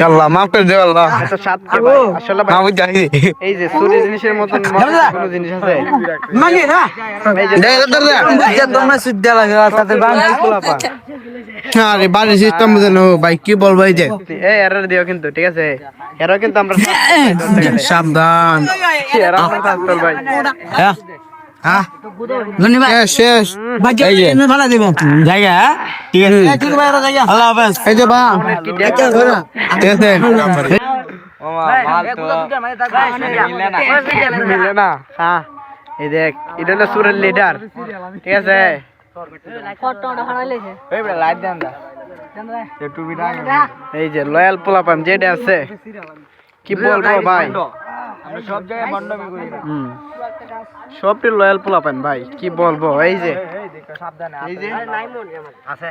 আল্লাহ মাফ করে দে আল্লাহ। এত স্বাদ কে ভাই আসলে ভাই আমি জানি এই যে সুরি জিনিসের মতন কোন জিনিস আছে মাগি না এই যে যে তোমরা সিদ্ধা লাগে তাদের বাংলা পোলাপা আরে বাড়ি সিস্টেম বুঝেন ভাই কি বলবো এই যে এই এরর দিও কিন্তু ঠিক আছে এরর কিন্তু আমরা সাবধান এরর আমরা ভাই হ্যাঁ হ্যাঁ ধন্যবাদ শেষ এই যে ভালো দেব জায়গা ঠিক আছে আল্লাহ হাফেজ এই যে বা ঠিক আছে ও মাল তো মিলে না হ্যাঁ এই দেখ এটা হলো সুরের লিডার ঠিক আছে এই যে লয়াল পোলাপান যেটা আছে কি বলবো ভাই সব জায়গায় বন্ডমি করি সবটি লয়াল পোলাপান ভাই কি বলবো এই যে এই যে আছে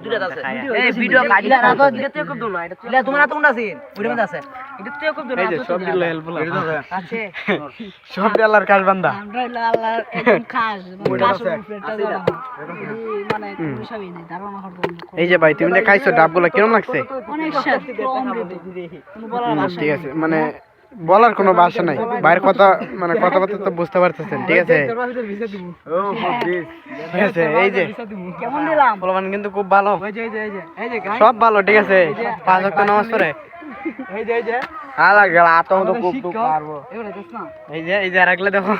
দুটো আছে এই ভিডিও কাটিলা না তো দিতে খুব দূর না এটা তোমার তো কোনটা আছে ওইটা মধ্যে আছে এটা তো খুব দূর না এই যে সবটি লয়াল পোলাপান আছে সবটি আল্লাহর কাজ বান্দা আমরা আল্লাহর একদম খাস মানে তুমি সবই নাই ধারণা করতে এই যে ভাই তুমি যে খাইছো ডাবগুলো কেমন লাগছে অনেক স্বাদ ঠিক আছে মানে বলার কোনো ভাষা নাই বাইরের কথা মানে কথাবার্তা তো বুঝতে পারতেছেন ঠিক আছে ঠিক আছে এই যে কেমন দিলাম বলবেন কিন্তু খুব ভালো সব ভালো ঠিক আছে 5 ওয়াক্ত নামাজ পড়ে এই যে আলা গেল আতো তো খুব পারবো এই যে রাখলে দেখো